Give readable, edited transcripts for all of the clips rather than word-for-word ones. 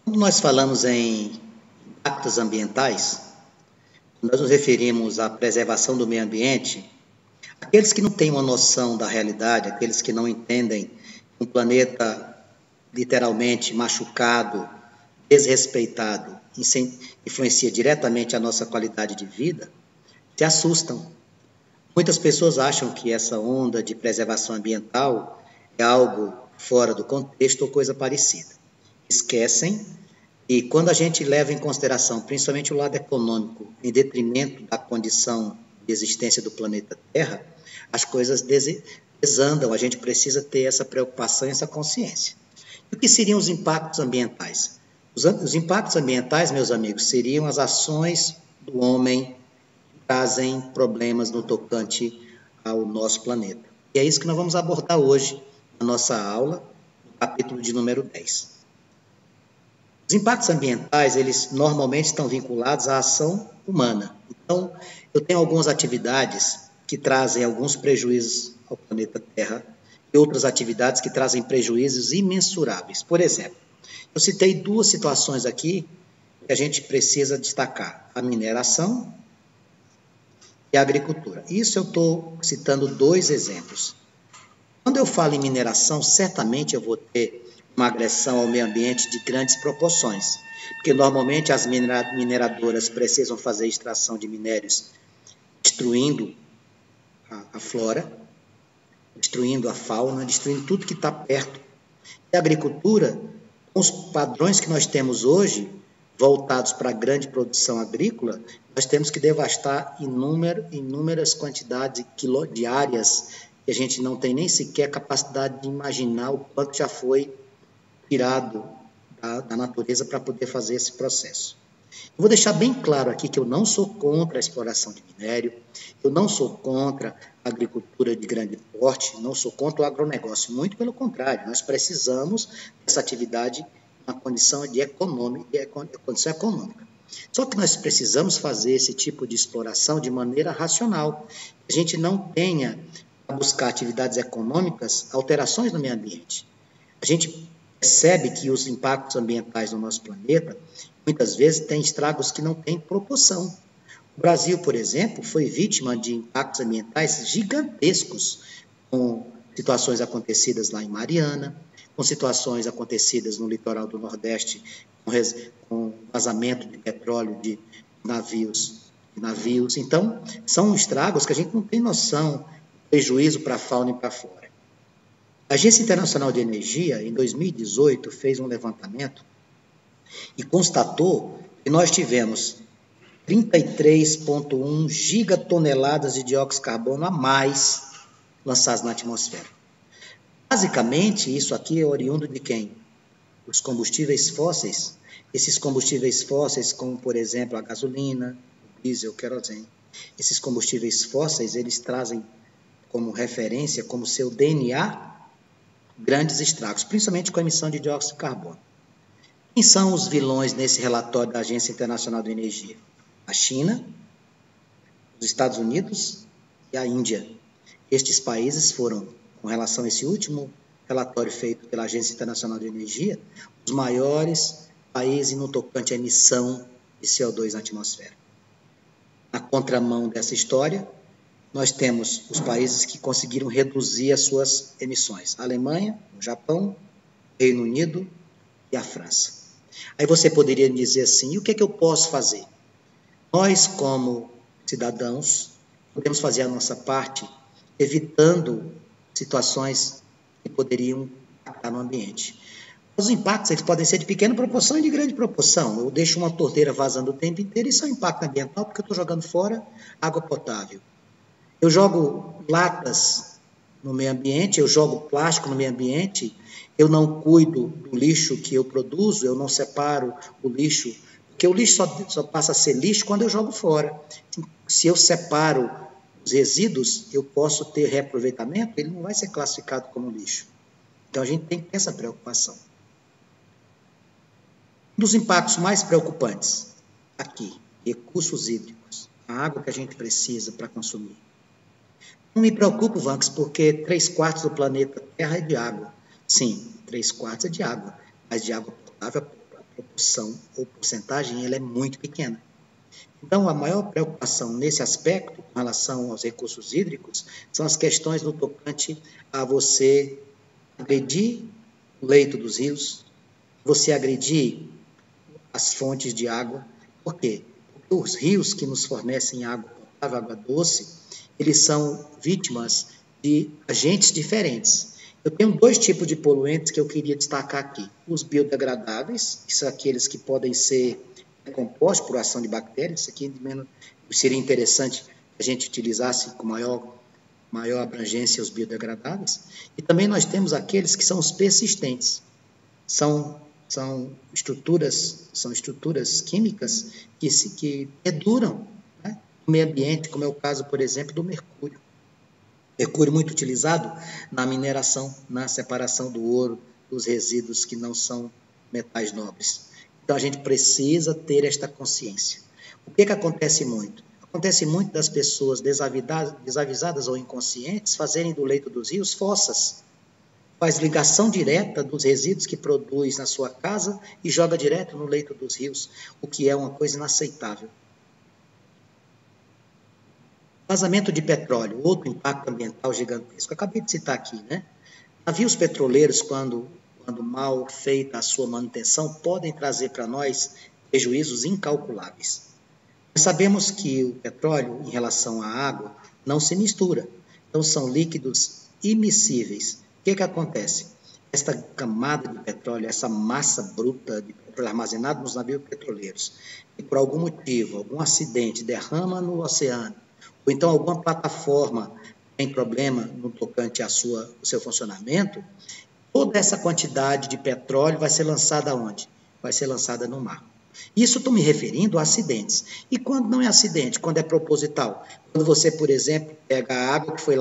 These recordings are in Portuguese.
Quando nós falamos em impactos ambientais, nós nos referimos à preservação do meio ambiente. Aqueles que não têm uma noção da realidade, aqueles que não entendem um planeta literalmente machucado, desrespeitado, influencia diretamente a nossa qualidade de vida, se assustam. Muitas pessoas acham que essa onda de preservação ambiental é algo fora do contexto ou coisa parecida. Esquecem, e quando a gente leva em consideração, principalmente o lado econômico, em detrimento da condição de existência do planeta Terra, as coisas desandam. A gente precisa ter essa preocupação e essa consciência. E o que seriam os impactos ambientais? Os impactos ambientais, meus amigos, seriam as ações do homem que trazem problemas no tocante ao nosso planeta. E é isso que nós vamos abordar hoje na nossa aula, no capítulo de número 10. Os impactos ambientais, eles normalmente estão vinculados à ação humana. Então, eu tenho algumas atividades que trazem alguns prejuízos ao planeta Terra e outras atividades que trazem prejuízos imensuráveis. Por exemplo, eu citei duas situações aqui que a gente precisa destacar: a mineração e a agricultura. Isso eu estou citando dois exemplos. Quando eu falo em mineração, certamente eu vou ter uma agressão ao meio ambiente de grandes proporções, porque normalmente as mineradoras precisam fazer extração de minérios destruindo a flora, destruindo a fauna, destruindo tudo que está perto. E a agricultura, com os padrões que nós temos hoje, voltados para a grande produção agrícola, nós temos que devastar inúmeras quantidades de áreas que a gente não tem nem sequer capacidade de imaginar o quanto já foi tirado da natureza para poder fazer esse processo. Eu vou deixar bem claro aqui que eu não sou contra a exploração de minério, eu não sou contra a agricultura de grande porte, não sou contra o agronegócio, muito pelo contrário, nós precisamos dessa atividade na condição condição econômica. Só que nós precisamos fazer esse tipo de exploração de maneira racional, que a gente não tenha a buscar atividades econômicas alterações no meio ambiente. A gente percebe que os impactos ambientais no nosso planeta, muitas vezes, têm estragos que não têm proporção. O Brasil, por exemplo, foi vítima de impactos ambientais gigantescos, com situações acontecidas lá em Mariana, com situações acontecidas no litoral do Nordeste, com vazamento de petróleo de navios. Então, são estragos que a gente não tem noção, prejuízo para a fauna e para a flora. A Agência Internacional de Energia, em 2018, fez um levantamento e constatou que nós tivemos 33,1 gigatoneladas de dióxido de carbono a mais lançadas na atmosfera. Basicamente, isso aqui é oriundo de quem? Os combustíveis fósseis. Esses combustíveis fósseis, como, por exemplo, a gasolina, o diesel, o querosene. Esses combustíveis fósseis, eles trazem como referência, como seu DNA, grandes estragos, principalmente com a emissão de dióxido de carbono. Quem são os vilões nesse relatório da Agência Internacional de Energia? A China, os Estados Unidos e a Índia. Estes países foram, com relação a esse último relatório feito pela Agência Internacional de Energia, os maiores países no tocante à emissão de CO2 na atmosfera. Na contramão dessa história, nós temos os países que conseguiram reduzir as suas emissões: a Alemanha, o Japão, o Reino Unido e a França. Aí você poderia dizer assim: e o que é que eu posso fazer? Nós, como cidadãos, podemos fazer a nossa parte evitando situações que poderiam impactar no ambiente. Os impactos eles podem ser de pequena proporção e de grande proporção. Eu deixo uma torneira vazando o tempo inteiro, isso é um impacto ambiental porque eu estou jogando fora água potável. Eu jogo latas no meio ambiente, eu jogo plástico no meio ambiente, eu não cuido do lixo que eu produzo, eu não separo o lixo, porque o lixo só passa a ser lixo quando eu jogo fora. Se eu separo os resíduos, eu posso ter reaproveitamento, ele não vai ser classificado como lixo. Então, a gente tem que ter essa preocupação. Um dos impactos mais preocupantes aqui, recursos hídricos, a água que a gente precisa para consumir. Não me preocupo, Vanks, porque 3/4 do planeta Terra é de água. Sim, 3/4 é de água, mas de água potável proporção ou porcentagem ela é muito pequena. Então, a maior preocupação nesse aspecto, com relação aos recursos hídricos, são as questões no tocante a você agredir o leito dos rios, você agredir as fontes de água. Por quê? Porque os rios que nos fornecem água potável, água doce, eles são vítimas de agentes diferentes. Eu tenho dois tipos de poluentes que eu queria destacar aqui. Os biodegradáveis, que são aqueles que podem ser decompostos por ação de bactérias. Isso aqui seria interessante que a gente utilizasse com maior abrangência os biodegradáveis. E também nós temos aqueles que são os persistentes. São estruturas químicas que perduram, né, no meio ambiente, como é o caso, por exemplo, do mercúrio. Mercúrio muito utilizado na mineração, na separação do ouro, dos resíduos que não são metais nobres. Então, a gente precisa ter esta consciência. O que acontece muito? Acontece muito das pessoas desavisadas ou inconscientes fazerem do leito dos rios fossas. Faz ligação direta dos resíduos que produz na sua casa e joga direto no leito dos rios, o que é uma coisa inaceitável. Vazamento de petróleo, outro impacto ambiental gigantesco. Eu acabei de citar aqui, né? Navios petroleiros, quando mal feita a sua manutenção, podem trazer para nós prejuízos incalculáveis. Nós sabemos que o petróleo, em relação à água, não se mistura. Então, são líquidos immiscíveis. O que acontece? Esta camada de petróleo, essa massa bruta de petróleo armazenada nos navios petroleiros, e por algum motivo, algum acidente, derrama no oceano, ou então alguma plataforma tem problema no tocante ao seu funcionamento, toda essa quantidade de petróleo vai ser lançada aonde? Vai ser lançada no mar. Isso estou me referindo a acidentes. E quando não é acidente? Quando é proposital? Quando você, por exemplo, pega a água que foi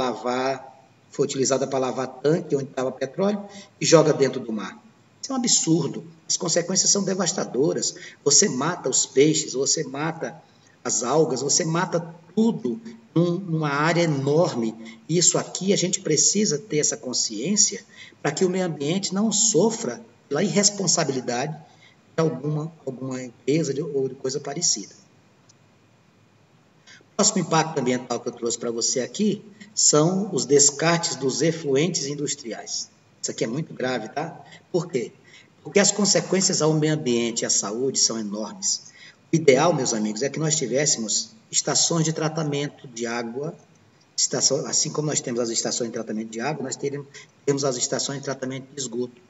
utilizada para lavar tanque onde estava petróleo e joga dentro do mar. Isso é um absurdo. As consequências são devastadoras. Você mata os peixes, você mata as algas, você mata tudo numa área enorme. Isso aqui a gente precisa ter essa consciência para que o meio ambiente não sofra pela irresponsabilidade de alguma empresa ou de coisa parecida. O próximo impacto ambiental que eu trouxe para você aqui são os descartes dos efluentes industriais. Isso aqui é muito grave, tá? Por quê? Porque as consequências ao meio ambiente e à saúde são enormes. O ideal, meus amigos, é que nós tivéssemos estações de tratamento de água, assim como nós temos as estações de tratamento de água, nós temos as estações de tratamento de esgoto.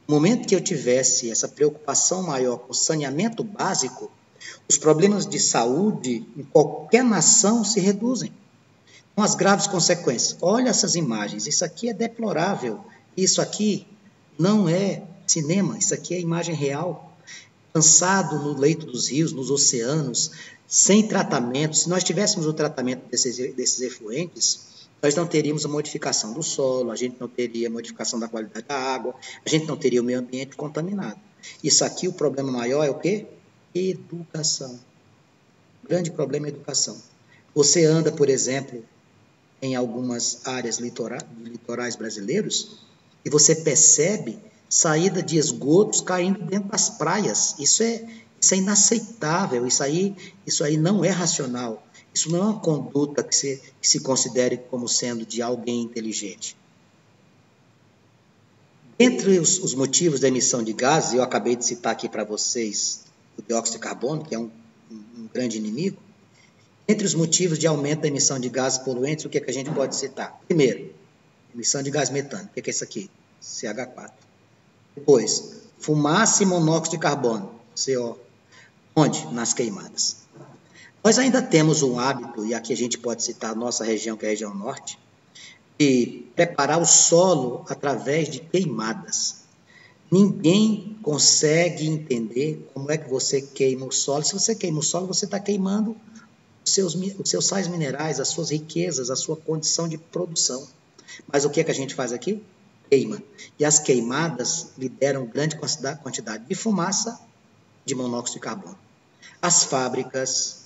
No momento que eu tivesse essa preocupação maior com o saneamento básico, os problemas de saúde em qualquer nação se reduzem. Com as graves consequências. Olha essas imagens, isso aqui é deplorável, isso aqui não é cinema, isso aqui é imagem real. Lançado no leito dos rios, nos oceanos, sem tratamento. Se nós tivéssemos o tratamento desses efluentes, nós não teríamos a modificação do solo, a gente não teria a modificação da qualidade da água, a gente não teria o meio ambiente contaminado. Isso aqui, o problema maior é o quê? Educação. O grande problema é a educação. Você anda, por exemplo, em algumas áreas litorais brasileiros e você percebe saída de esgotos caindo dentro das praias. Isso é inaceitável, isso aí não é racional. Isso não é uma conduta que se considere como sendo de alguém inteligente. Entre os motivos da emissão de gases, eu acabei de citar aqui para vocês o dióxido de carbono, que é um grande inimigo. Entre os motivos de aumento da emissão de gases poluentes, o que a gente pode citar? Primeiro, emissão de gás metano. O que é isso aqui? CH4. Depois, fumaça e monóxido de carbono, CO. Onde? Nas queimadas. Nós ainda temos um hábito, e aqui a gente pode citar a nossa região, que é a região norte, de preparar o solo através de queimadas. Ninguém consegue entender como é que você queima o solo. Se você queima o solo, você está queimando os seus sais minerais, as suas riquezas, a sua condição de produção. Mas o que é que a gente faz aqui? Queima. E as queimadas liberam grande quantidade de fumaça, de monóxido de carbono. As fábricas,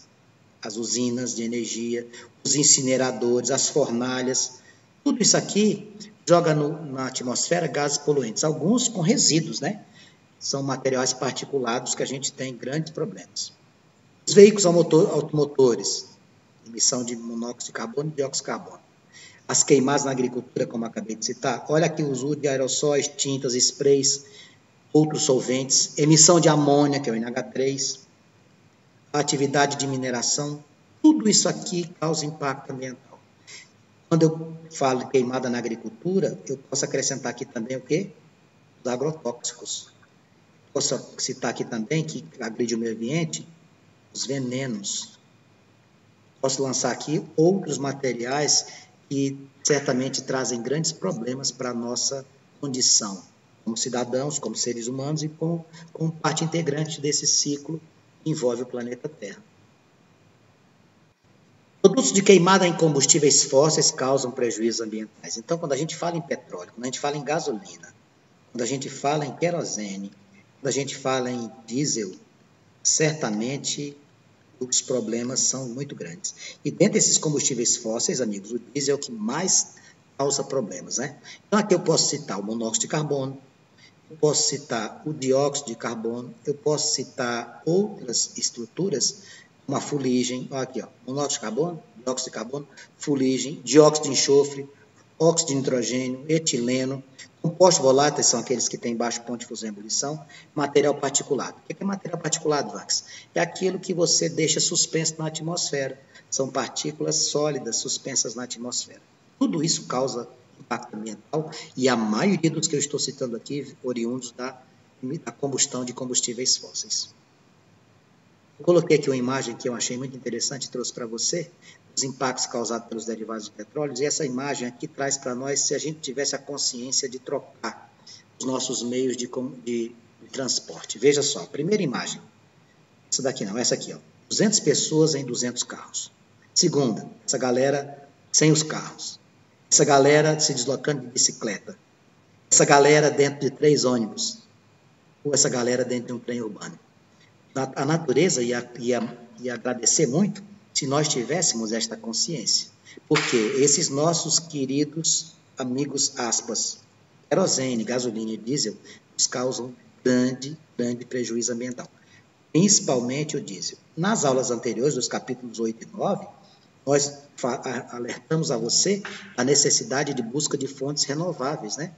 as usinas de energia, os incineradores, as fornalhas, tudo isso aqui joga na atmosfera gases poluentes, alguns com resíduos, né? são materiais particulados que a gente tem grandes problemas. Os veículos automotores, emissão de monóxido de carbono e dióxido de carbono. As queimadas na agricultura, como acabei de citar. Olha aqui o uso de aerossóis, tintas, sprays, outros solventes. Emissão de amônia, que é o NH3. A atividade de mineração. Tudo isso aqui causa impacto ambiental. Quando eu falo de queimada na agricultura, eu posso acrescentar aqui também o quê? Os agrotóxicos. Posso citar aqui também, que agride o meio ambiente, os venenos. Posso lançar aqui outros materiais que certamente trazem grandes problemas para a nossa condição, como cidadãos, como seres humanos e como parte integrante desse ciclo que envolve o planeta Terra. Produtos de queimada em combustíveis fósseis causam prejuízos ambientais. Então, quando a gente fala em petróleo, quando a gente fala em gasolina, quando a gente fala em querosene, quando a gente fala em diesel, certamente os problemas são muito grandes. E dentre esses combustíveis fósseis, amigos, o diesel é o que mais causa problemas, né? Então, aqui eu posso citar o monóxido de carbono, eu posso citar o dióxido de carbono, eu posso citar outras estruturas, como a fuligem, olha aqui, ó, monóxido de carbono, dióxido de carbono, fuligem, dióxido de enxofre, óxido de nitrogênio, etileno, compostos voláteis são aqueles que têm baixo ponto de fusão e ebulição, material particulado. O que é material particulado, Vax? É aquilo que você deixa suspenso na atmosfera. São partículas sólidas suspensas na atmosfera. Tudo isso causa impacto ambiental e a maioria dos que eu estou citando aqui, oriundos da combustão de combustíveis fósseis. Eu coloquei aqui uma imagem que eu achei muito interessante e trouxe para você, os impactos causados pelos derivados de petróleo, e essa imagem aqui traz para nós se a gente tivesse a consciência de trocar os nossos meios de transporte. Veja só, primeira imagem, essa daqui não, essa aqui, ó, 200 pessoas em 200 carros. Segunda, essa galera sem os carros. Essa galera se deslocando de bicicleta. Essa galera dentro de 3 ônibus. Ou essa galera dentro de um trem urbano. A natureza ia agradecer muito se nós tivéssemos esta consciência. Porque esses nossos queridos amigos, aspas, querosene, gasolina e diesel, nos causam grande prejuízo ambiental. Principalmente o diesel. Nas aulas anteriores, dos capítulos 8 e 9, nós alertamos a você a necessidade de busca de fontes renováveis, né?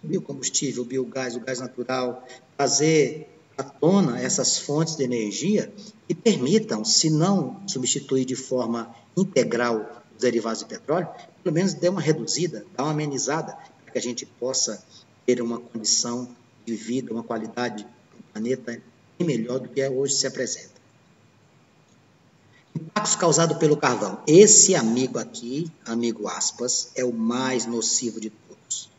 O biocombustível, o biogás, o gás natural, trazer à tona essas fontes de energia que permitam, se não substituir de forma integral os derivados de petróleo, pelo menos dê uma reduzida, dá uma amenizada, para que a gente possa ter uma condição de vida, uma qualidade do planeta melhor do que hoje se apresenta. Impactos causados pelo carvão. Esse amigo aqui, amigo aspas, é o mais nocivo de todos.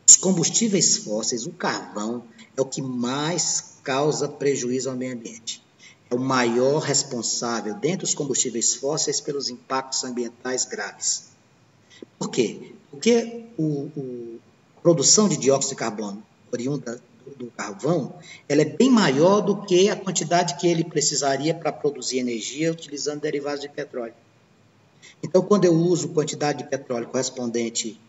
Os combustíveis fósseis, o carvão, é o que mais causa prejuízo ao meio ambiente. É o maior responsável, dentre os combustíveis fósseis, pelos impactos ambientais graves. Por quê? Porque a produção de dióxido de carbono oriunda do carvão, ela é bem maior do que a quantidade que ele precisaria para produzir energia utilizando derivados de petróleo. Então, quando eu uso quantidade de petróleo correspondente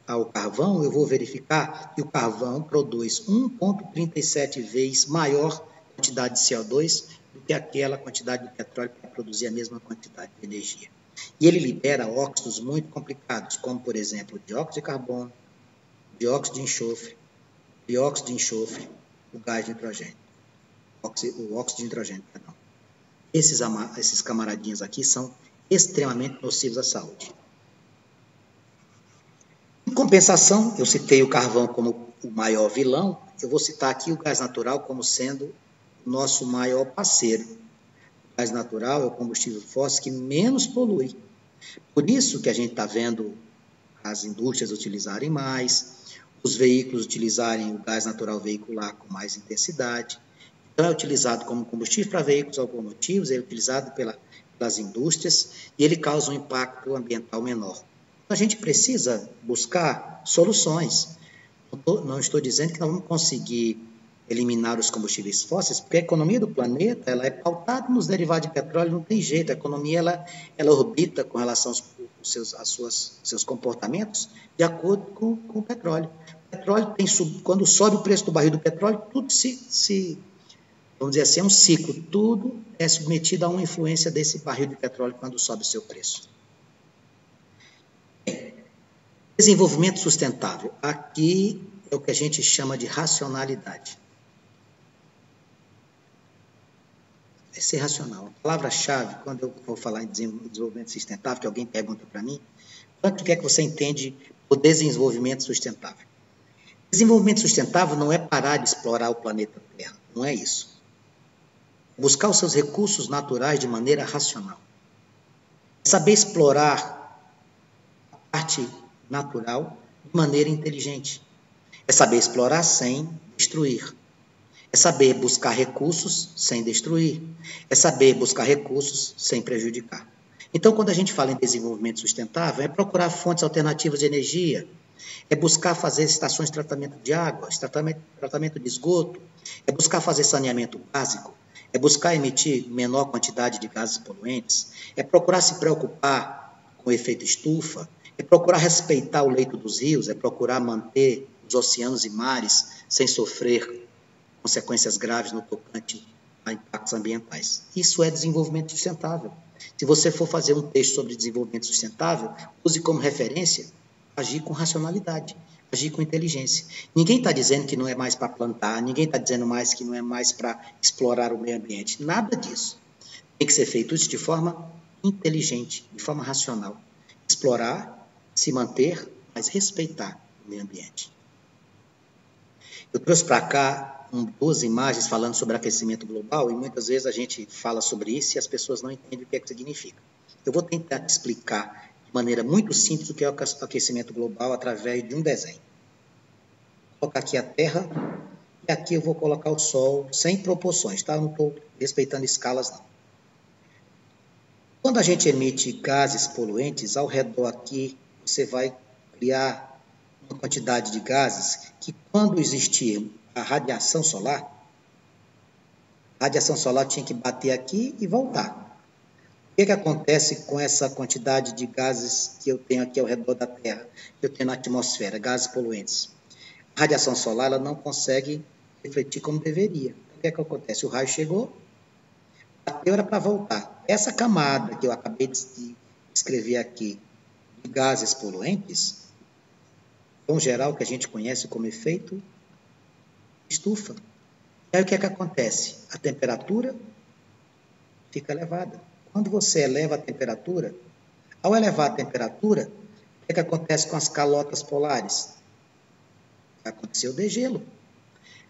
ao carvão, eu vou verificar que o carvão produz 1,37 vezes maior quantidade de CO2 do que aquela quantidade de petróleo para produzir a mesma quantidade de energia. E ele libera óxidos muito complicados, como, por exemplo, o dióxido de carbono, dióxido de enxofre, o gás de nitrogênio, o óxido de nitrogênio, perdão. Esses camaradinhos aqui são extremamente nocivos à saúde. Em compensação, eu citei o carvão como o maior vilão, eu vou citar aqui o gás natural como sendo o nosso maior parceiro. O gás natural é o combustível fóssil que menos polui. Por isso que a gente está vendo as indústrias utilizarem mais, os veículos utilizarem o gás natural veicular com mais intensidade. Então, é utilizado como combustível para veículos automotivos, é utilizado pelas indústrias e ele causa um impacto ambiental menor. Então, a gente precisa buscar soluções. Não estou dizendo que nós vamos conseguir eliminar os combustíveis fósseis, porque a economia do planeta ela é pautada nos derivados de petróleo, não tem jeito. A economia ela orbita com relação aos seus comportamentos de acordo com o petróleo. petróleo quando sobe o preço do barril do petróleo, tudo vamos dizer assim, é um ciclo, tudo é submetido a uma influência desse barril de petróleo quando sobe o seu preço. Desenvolvimento sustentável. Aqui é o que a gente chama de racionalidade. É ser racional. A palavra-chave, quando eu vou falar em desenvolvimento sustentável, que alguém pergunta para mim, quanto que é que você entende por desenvolvimento sustentável? Desenvolvimento sustentável não é parar de explorar o planeta Terra, não é isso. É buscar os seus recursos naturais de maneira racional. É saber explorar a parte natural de maneira inteligente. É saber explorar sem destruir. É saber buscar recursos sem destruir. É saber buscar recursos sem prejudicar. Então, quando a gente fala em desenvolvimento sustentável, é procurar fontes alternativas de energia, é buscar fazer estações de tratamento de água, tratamento de esgoto, é buscar fazer saneamento básico, é buscar emitir menor quantidade de gases poluentes, é procurar se preocupar com o efeito estufa, é procurar respeitar o leito dos rios, é procurar manter os oceanos e mares sem sofrer consequências graves no tocante a impactos ambientais. Isso é desenvolvimento sustentável. Se você for fazer um texto sobre desenvolvimento sustentável, use como referência agir com racionalidade, agir com inteligência. Ninguém está dizendo que não é mais para plantar, ninguém está dizendo mais que não é mais para explorar o meio ambiente. Nada disso. Tem que ser feito isso de forma inteligente, de forma racional. Explorar, se manter, mas respeitar o meio ambiente. Eu trouxe para cá duas imagens falando sobre aquecimento global e muitas vezes a gente fala sobre isso e as pessoas não entendem o que é que significa. Eu vou tentar te explicar de maneira muito simples o que é o aquecimento global através de um desenho. Vou colocar aqui a Terra e aqui eu vou colocar o Sol sem proporções, tá? Eu não estou respeitando escalas, não. Quando a gente emite gases poluentes, ao redor aqui você vai criar uma quantidade de gases que, quando existir a radiação solar tinha que bater aqui e voltar. O que acontece com essa quantidade de gases que eu tenho aqui ao redor da Terra, que eu tenho na atmosfera, gases poluentes? A radiação solar ela não consegue refletir como deveria. O que acontece? O raio chegou, bateu, era para voltar. Essa camada que eu acabei de escrever aqui, de gases poluentes, em geral, que a gente conhece como efeito estufa. E aí o que acontece? A temperatura fica elevada. Quando você eleva a temperatura, ao elevar a temperatura, o que acontece com as calotas polares? Vai acontecer o degelo.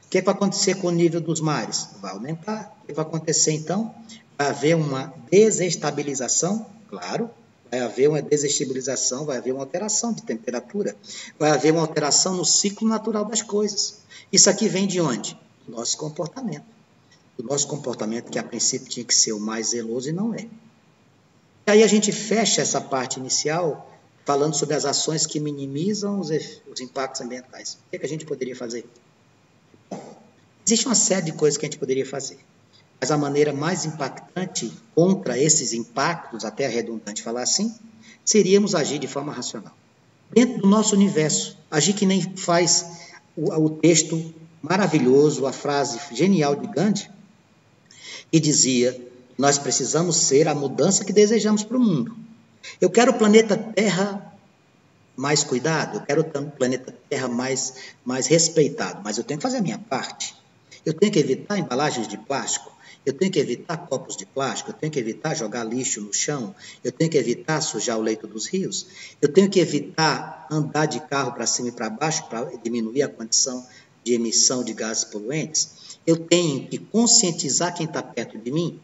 O que vai acontecer com o nível dos mares? Vai aumentar. O que vai acontecer então? Vai haver uma desestabilização, claro, vai haver uma desestabilização, vai haver uma alteração de temperatura, vai haver uma alteração no ciclo natural das coisas. Isso aqui vem de onde? Do nosso comportamento. Do nosso comportamento que a princípio tinha que ser o mais zeloso e não é. E aí a gente fecha essa parte inicial falando sobre as ações que minimizam os impactos ambientais. O que a gente poderia fazer? Existe uma série de coisas que a gente poderia fazer. Mas a maneira mais impactante contra esses impactos, até é redundante falar assim, seríamos agir de forma racional. Dentro do nosso universo, agir que nem faz o texto maravilhoso, a frase genial de Gandhi, que dizia: nós precisamos ser a mudança que desejamos para o mundo. Eu quero o planeta Terra mais cuidado, eu quero o planeta Terra mais respeitado, mas eu tenho que fazer a minha parte. Eu tenho que evitar embalagens de plástico, eu tenho que evitar copos de plástico, eu tenho que evitar jogar lixo no chão, eu tenho que evitar sujar o leito dos rios, eu tenho que evitar andar de carro para cima e para baixo para diminuir a condição de emissão de gases poluentes, eu tenho que conscientizar quem está perto de mim.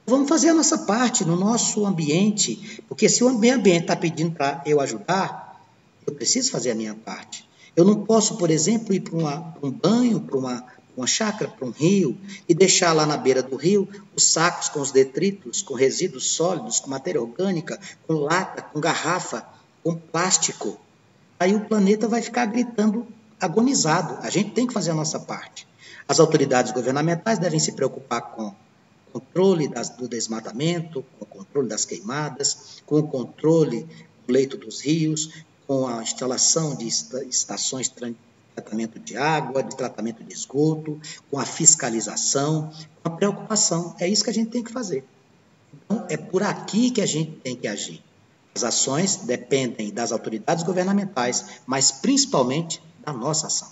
Vamos fazer a nossa parte no nosso ambiente, porque se o meio ambiente está pedindo para eu ajudar, eu preciso fazer a minha parte. Eu não posso, por exemplo, ir para um banho, para uma chácara, para um rio, e deixar lá na beira do rio os sacos com os detritos, com resíduos sólidos, com matéria orgânica, com lata, com garrafa, com plástico. Aí o planeta vai ficar gritando agonizado. A gente tem que fazer a nossa parte. As autoridades governamentais devem se preocupar com o controle do desmatamento, com o controle das queimadas, com o controle do leito dos rios, com a instalação de estações de tratamento de água, de tratamento de esgoto, com a fiscalização, com a preocupação. É isso que a gente tem que fazer. Então, é por aqui que a gente tem que agir. As ações dependem das autoridades governamentais, mas principalmente da nossa ação.